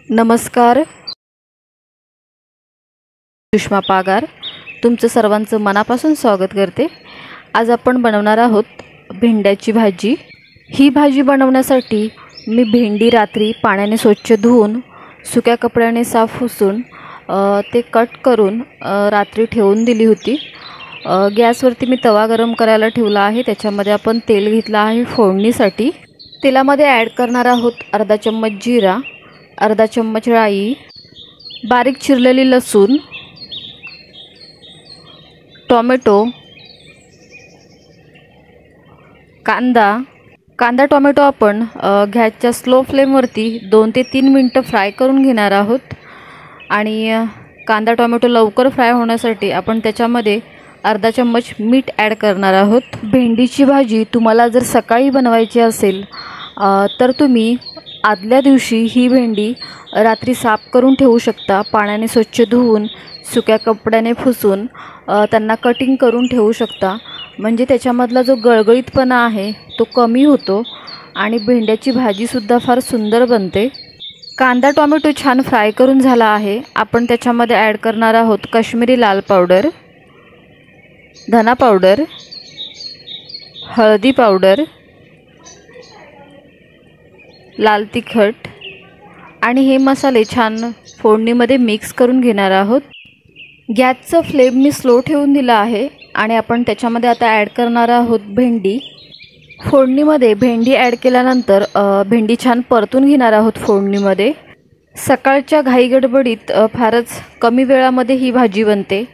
नमस्कार, सुषमा पागार तुमचं सर्वांचं मनापासून स्वागत करते। आज आपण बनवणार आहोत भेंड्याची भाजी। ही भाजी बनवण्यासाठी मी भेंडी रात्री पाण्याने स्वच्छ धुवून सुक्या कपड्याने साफ पुसून ते कट करून रात्री ठेवून दिली होती। गॅसवरती मी तवा गरम करायला ठेवला आहे। त्याच्यामध्ये आपण तेल घेतला आहे फोडणीसाठी। तेलामध्ये ॲड करणार आहोत अर्धा चम्मच जिरा, अर्धा चम्मच राई, बारीक चिरलेली लसूण, टोमॅटो, कांदा टोमॅटो आपण गॅसच्या स्लो फ्लेमवरती 2 ते 3 मिनिटं फ्राय करून घेणार आहोत। आणि कांदा टोमॅटो लवकर फ्राय होण्यासाठी आपण त्याच्यामध्ये अर्धा चम्मच मीठ ॲड करणार आहोत। भेंडीची भाजी तुम्हाला जर सकाळी बनवायची असेल तर तुम्ही आदल्या दिवशी ही भेंडी रात्री साफ करून ठेवू शकता। पाण्याने स्वच्छ धुवून सुक्या कपड्याने पुसून त्यांना कटिंग करून ठेवू शकता। म्हणजे त्याच्यामधला जो गळगळीतपणा आहे तो कमी होतो आणि भेंड्याची भाजीसुद्धा फार सुंदर बनते। कांदा टोमॅटो छान फ्राय करून झाला आहे। आपण त्याच्यामध्ये ॲड करणार आहोत काश्मीरी लाल पावडर, धना पावडर, हळदी पावडर, लाल तिखट आणि हे मसाले छान फोडणीमध्ये मिक्स करून घेणार आहोत। गॅसचा फ्लेम मी स्लो ठेवून दिला आहे आणि आपण त्याच्यामध्ये आता ॲड करणार आहोत भेंडी। फोडणीमध्ये भेंडी ॲड केल्यानंतर भेंडी छान परतून घेणार आहोत फोडणीमध्ये। सकाळच्या घाईगडबडीत फारच कमी वेळामध्ये ही भाजी बनते।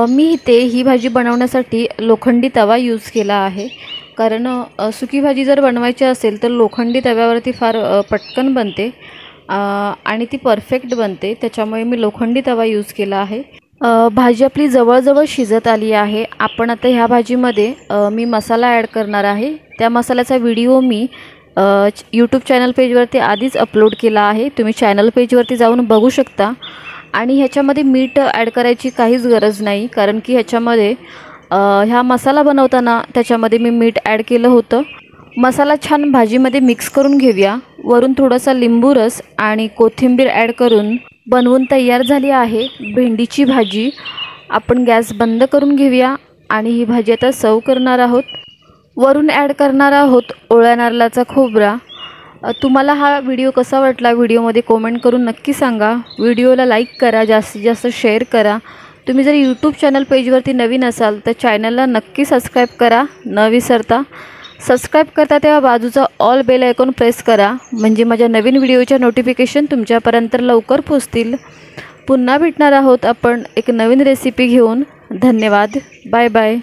मी इथे ही भाजी बनवण्यासाठी लोखंडी तवा यूज केला आहे, कारण सुकी भाजी जर बनवायची असेल तर लोखंडी तव्यावरती फार पटकन बनते आणि ती परफेक्ट बनते। त्याच्यामुळे मी लोखंडी तवा यूज केला आहे। भाजी आपली जवळजवळ शिजत आली आहे। आपण आता ह्या भाजीमध्ये मी मसाला ॲड करणार आहे। त्या मसाल्याचा व्हिडिओ मी यूट्यूब चॅनल पेजवरती आधीच अपलोड केला आहे, तुम्ही चॅनल पेजवरती जाऊन बघू शकता। आणि ह्याच्यामध्ये मीठ ॲड करायची काहीच गरज नाही, कारण की ह्याच्यामध्ये ह्या मसाला बनवताना त्याच्यामध्ये मी मीठ ॲड केलं होतं। मसाला छान भाजीमध्ये मिक्स करून घेऊया। वरून थोडासा लिंबू रस आणि कोथिंबीर ॲड करून बनवून तयार झाली आहे भेंडीची भाजी। आपण गॅस बंद करून घेऊया आणि ही भाजी आता सर्व करणार आहोत। वरून ॲड करणार आहोत ओल्या नारळाचा खोबरा। तुम्हाला हा व्हिडिओ कसा वाटला व्हिडिओमध्ये कमेंट करून नक्की सांगा। व्हिडिओला लाईक करा, जास्तीत जास्त शेअर करा। तुम्ही जर यूट्यूब चॅनल पेजवरती नवीन असाल तर चॅनलला नक्की सबस्क्राईब करा न विसरता। सबस्क्राईब करता तेव्हा बाजूचा ऑल बेल आयकॉन प्रेस करा, म्हणजे माझ्या नवीन व्हिडिओच्या नोटिफिकेशन तुमच्यापर्यंत लवकर पोहोचतील। पुन्हा भेटणार आहोत आपण एक नवीन रेसिपी घेऊन। धन्यवाद, बाय बाय।